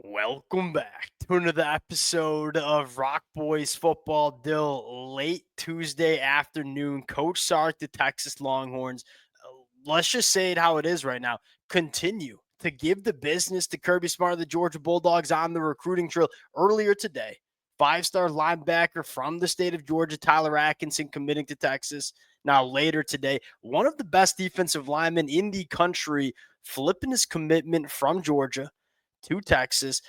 Welcome back to another episode of Rock Boys Football. Dill, late Tuesday afternoon. Coach Sark, the Texas Longhorns. Let's just say it how it is right now. Continue to give the business to Kirby Smart of the Georgia Bulldogs on the recruiting trail. Earlier today, five-star linebacker from the state of Georgia, Tyler Atkinson, committing to Texas. Now, later today, one of the best defensive linemen in the country, flipping his commitment from Georgia to Texas.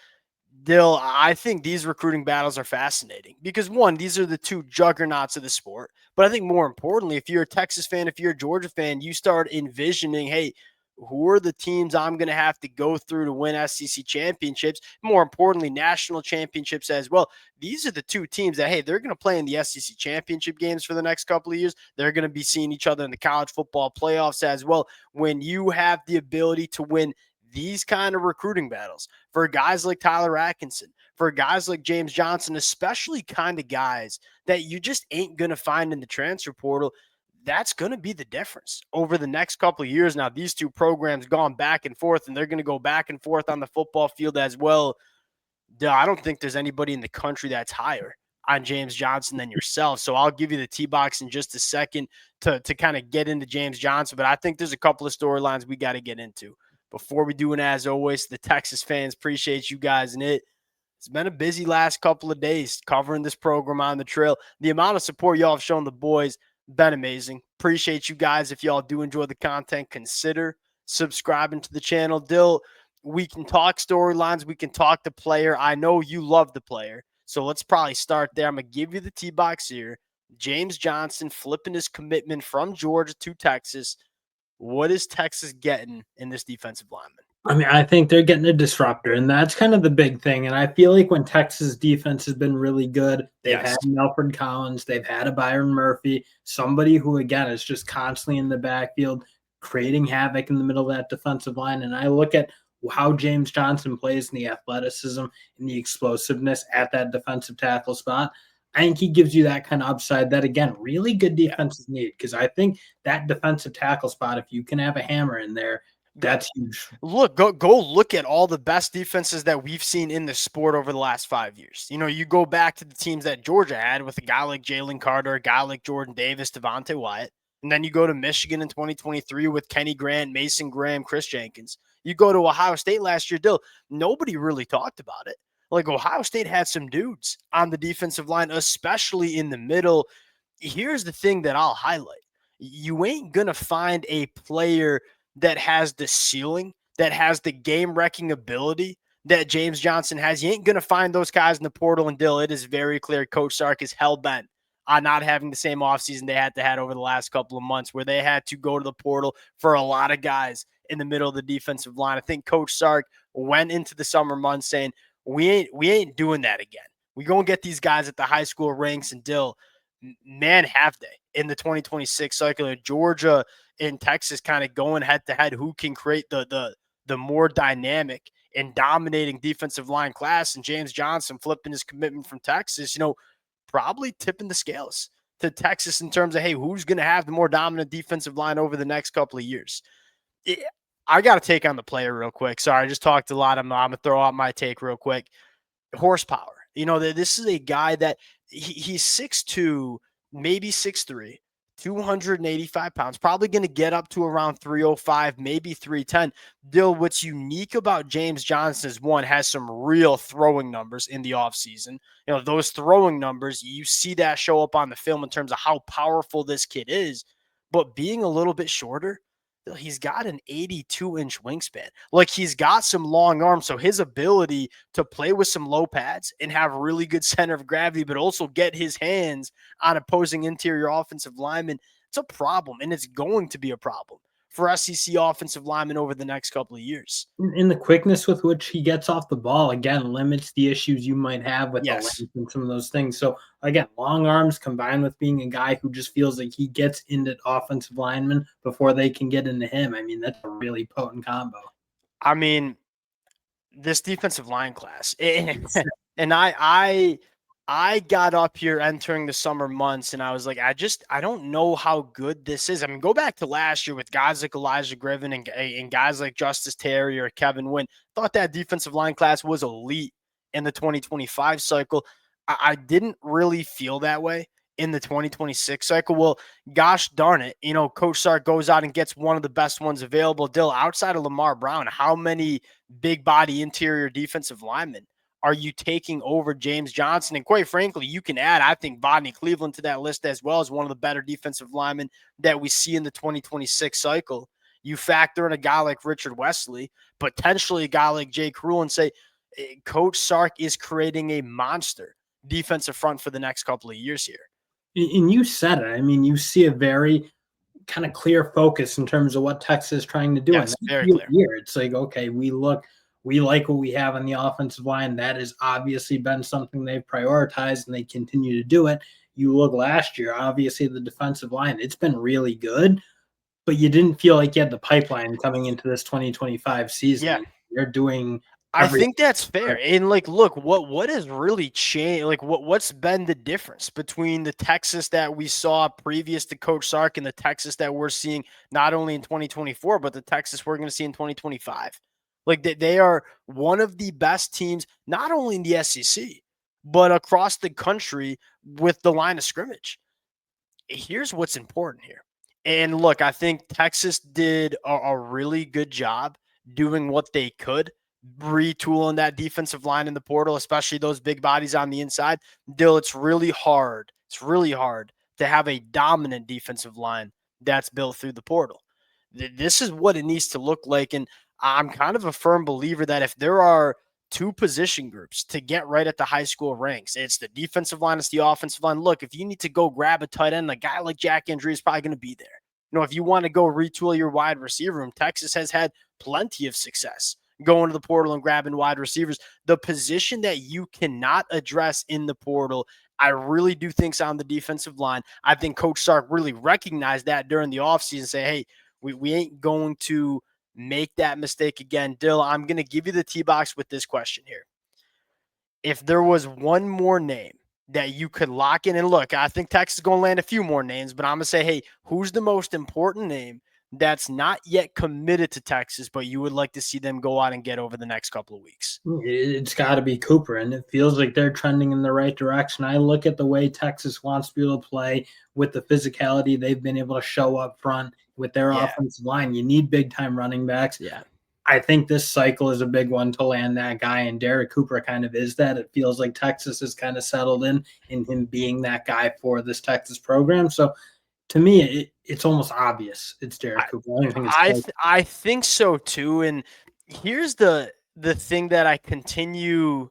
Dill, I think these recruiting battles are fascinating because, one, these are the two juggernauts of the sport. But I think more importantly, if you're a Texas fan, if you're a Georgia fan, you start envisioning, hey, who are the teams I'm going to have to go through to win SEC championships? More importantly, national championships as well. These are the two teams that, hey, they're going to play in the SEC championship games for the next couple of years. They're going to be seeing each other in the college football playoffs as well. When you have the ability to win these kind of recruiting battles for guys like Tyler Atkinson, for guys like James Johnson, especially kind of guys that you just ain't going to find in the transfer portal, that's going to be the difference over the next couple of years. Now, these two programs gone back and forth, and they're going to go back and forth on the football field as well. I don't think there's anybody in the country that's higher on James Johnson than yourself. So I'll give you the T-box in just a second to kind of get into James Johnson. But I think there's a couple of storylines we got to get into. Before we do, and as always, the Texas fans appreciate you guys and it. It's been a busy last couple of days covering this program on the trail. The amount of support y'all have shown the boys, been amazing. Appreciate you guys. If y'all do enjoy the content, consider subscribing to the channel. Dill, we can talk storylines. We can talk the player. I know you love the player. So let's probably start there. I'm going to give you the T-box here. James Johnson flipping his commitment from Georgia to Texas. What is Texas getting in this defensive lineman? I mean, I think they're getting a disruptor, and that's kind of the big thing. And I feel like when Texas defense has been really good, they've had Alfred Collins, they've had a Byron Murphy, somebody who, again, is just constantly in the backfield, creating havoc in the middle of that defensive line. And I look at how James Johnson plays in the athleticism and the explosiveness at that defensive tackle spot. I think he gives you that kind of upside that, again, really good defenses need, because I think that defensive tackle spot, if you can have a hammer in there, that's huge. Look, go look at all the best defenses that we've seen in the sport over the last 5 years. You know, you go back to the teams that Georgia had with a guy like Jalen Carter, a guy like Jordan Davis, Devontae Wyatt. And then you go to Michigan in 2023 with Kenny Grant, Mason Graham, Chris Jenkins. You go to Ohio State last year, Dill, nobody really talked about it. Like, Ohio State had some dudes on the defensive line, especially in the middle. Here's the thing that I'll highlight. You ain't going to find a player that has the ceiling, that has the game-wrecking ability that James Johnson has. You ain't going to find those guys in the portal. And Dill, it is very clear Coach Sark is hell-bent on not having the same offseason they had over the last couple of months, where they had to go to the portal for a lot of guys in the middle of the defensive line. I think Coach Sark went into the summer months saying, we ain't doing that again. We gonna get these guys at the high school ranks. And Dill, man, have they in the 2026 cycle? Georgia and Texas kind of going head to head, who can create the more dynamic and dominating defensive line class. And James Johnson flipping his commitment from Texas, probably tipping the scales to Texas in terms of, hey, who's going to have the more dominant defensive line over the next couple of years? I got to take on the player real quick. Sorry, I just talked a lot. I'm going to throw out my take real quick. Horsepower. This is a guy that he's 6'2", maybe 6'3", 285 pounds, probably going to get up to around 305, maybe 310. Dill, what's unique about James Johnson is, one, has some real throwing numbers in the offseason. Those throwing numbers, you see that show up on the film in terms of how powerful this kid is, but being a little bit shorter, he's got an 82-inch wingspan. Like, he's got some long arms, so his ability to play with some low pads and have really good center of gravity, but also get his hands on opposing interior offensive linemen, it's a problem, and it's going to be a problem for SEC offensive linemen over the next couple of years. And the quickness with which he gets off the ball, again, limits the issues you might have with the length and some of those things. So, again, long arms combined with being a guy who just feels like he gets into offensive linemen before they can get into him. I mean, that's a really potent combo. I mean, this defensive line class, and I I got up here entering the summer months and I was like, I don't know how good this is. I mean, go back to last year with guys like Elijah Griffin and guys like Justice Terry or Kevin Wynn. Thought that defensive line class was elite in the 2025 cycle. I didn't really feel that way in the 2026 cycle. Well, gosh darn it. Coach Sark goes out and gets one of the best ones available. Dill, outside of Lamar Brown, how many big body interior defensive linemen are you taking over James Johnson? And quite frankly, you can add, I think, Bodney Cleveland to that list as well as one of the better defensive linemen that we see in the 2026 cycle. You factor in a guy like Richard Wesley, potentially a guy like Jay Cruel, and say, Coach Sark is creating a monster defensive front for the next couple of years here. And you said it. I mean, you see a very kind of clear focus in terms of what Texas is trying to do. Yes, very clear. Here, it's like, okay, we like what we have on the offensive line. That has obviously been something they've prioritized, and they continue to do it. You look last year, obviously the defensive line, it's been really good, but you didn't feel like you had the pipeline coming into this 2025 season. Yeah. They're doing I think that's fair. And look, what has really changed? Like what's been the difference between the Texas that we saw previous to Coach Sark and the Texas that we're seeing not only in 2024, but the Texas we're going to see in 2025? Like they are one of the best teams, not only in the SEC, but across the country with the line of scrimmage. Here's what's important here. And look, I think Texas did a really good job doing what they could, retooling that defensive line in the portal, especially those big bodies on the inside. Dill, it's really hard. It's really hard to have a dominant defensive line that's built through the portal. This is what it needs to look like. And I'm kind of a firm believer that if there are two position groups to get right at the high school ranks, it's the defensive line, it's the offensive line. Look, if you need to go grab a tight end, a guy like Jack Andrew is probably going to be there. If you want to go retool your wide receiver room, Texas has had plenty of success going to the portal and grabbing wide receivers. The position that you cannot address in the portal, I really do think is on the defensive line. I think Coach Sark really recognized that during the offseason, say, hey, we ain't going to make that mistake again. Dill, I'm going to give you the tee box with this question here. If there was one more name that you could lock in, and look, I think Texas is going to land a few more names, but I'm going to say, hey, who's the most important name that's not yet committed to Texas, but you would like to see them go out and get over the next couple of weeks? It's got to be Cooper, and it feels like they're trending in the right direction. I look at the way Texas wants to be able to play with the physicality they've been able to show up front with their offensive line. You need big-time running backs. Yeah. I think this cycle is a big one to land that guy, and Derek Cooper kind of is that. It feels like Texas is kind of settled in him being that guy for this Texas program. So to me, it's almost obvious it's Derek Cooper. I think so too. And here's the thing that I continue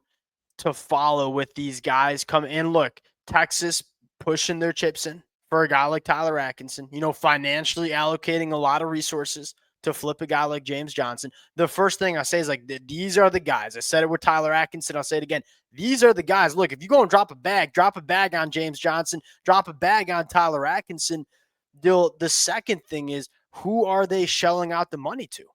to follow with these guys come in. Look, Texas pushing their chips in for a guy like Tyler Atkinson, financially allocating a lot of resources to flip a guy like James Johnson. The first thing I say is like, these are the guys. I said it with Tyler Atkinson. I'll say it again. These are the guys. Look, if you go and drop a bag on James Johnson, drop a bag on Tyler Atkinson. The second thing is, who are they shelling out the money to?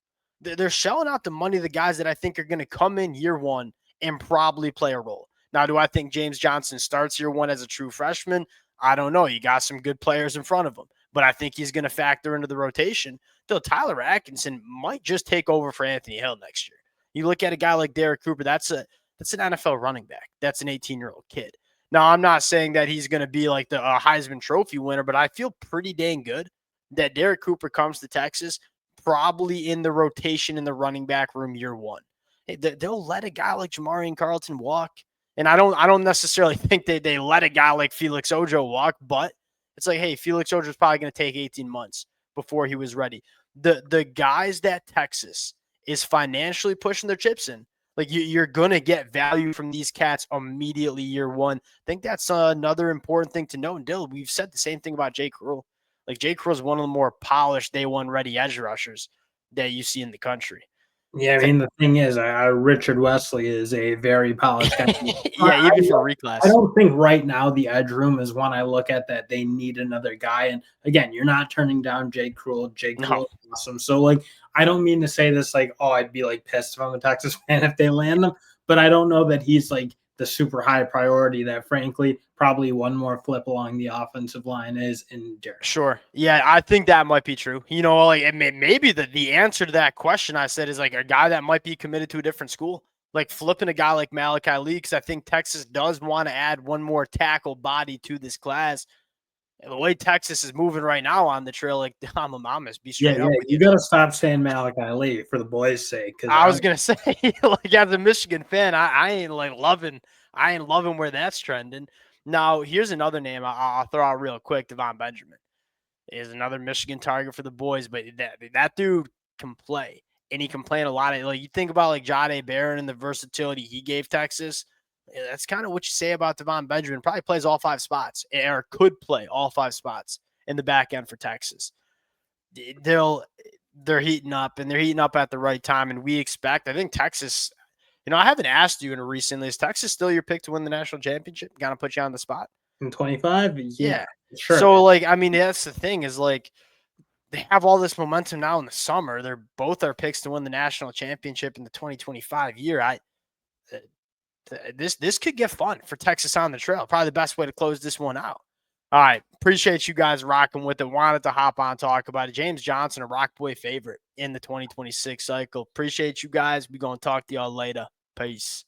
They're shelling out the money to the guys that I think are going to come in year one and probably play a role. Now, do I think James Johnson starts year one as a true freshman? I don't know. You got some good players in front of him, but I think he's going to factor into the rotation. Though Tyler Atkinson might just take over for Anthony Hill next year. You look at a guy like Derek Cooper, that's an NFL running back. That's an 18-year-old kid. Now, I'm not saying that he's going to be like the Heisman Trophy winner, but I feel pretty dang good that Derek Cooper comes to Texas probably in the rotation in the running back room year one. They'll let a guy like Jamarian Carlton walk. And I don't necessarily think they let a guy like Felix Ojo walk, but it's like, hey, Felix Ojo is probably going to take 18 months before he was ready. The guys that Texas is financially pushing their chips in, like you're going to get value from these cats immediately year one. I think that's another important thing to know. And Dill, we've said the same thing about Jay Cruel. Like Jay Cruel is one of the more polished day one ready edge rushers that you see in the country. Yeah, I mean, the thing is, Richard Wesley is a very polished guy. Yeah, even for reclass. I don't think right now the edge room is one I look at that they need another guy. And again, you're not turning down Jay Cruel. Jay Cruel is awesome. So, like, I don't mean to say this like, oh, I'd be like pissed if I'm a Texas fan if they land him. But I don't know that he's like the super high priority that, frankly, probably one more flip along the offensive line is in Derek. Sure. Yeah, I think that might be true. You know, like maybe the answer to that question I said is like a guy that might be committed to a different school, like flipping a guy like Malachi Lee, because I think Texas does want to add one more tackle body to this class. And the way Texas is moving right now on the trail, like I'm a mamas, be straight up with you got to stop saying Malachi Lee for the boys' sake. Because I was gonna say, like as a Michigan fan, I ain't loving where that's trending. Now, here's another name I'll throw out real quick. Devon Benjamin is another Michigan target for the boys, but that dude can play, and he can play in a lot of, like, you think about like Jahdae Barron and the versatility he gave Texas. That's kind of what you say about Devon Benjamin. Probably plays all 5 spots, or could play all 5 spots in the back end for Texas. They're heating up, and they're heating up at the right time, and we expect. I think Texas. You know, I haven't asked you recently. Is Texas still your pick to win the national championship? Kind of put you on the spot. In 25, Yeah. sure. So, like, I mean, that's the thing is, like, they have all this momentum now in the summer. They're both our picks to win the national championship in the 2025 year. This could get fun for Texas on the trail. Probably the best way to close this one out. All right. Appreciate you guys rocking with it. Wanted to hop on, talk about it. James Johnson, a Rock Boy favorite in the 2026 cycle. Appreciate you guys. We're going to talk to y'all later. Peace.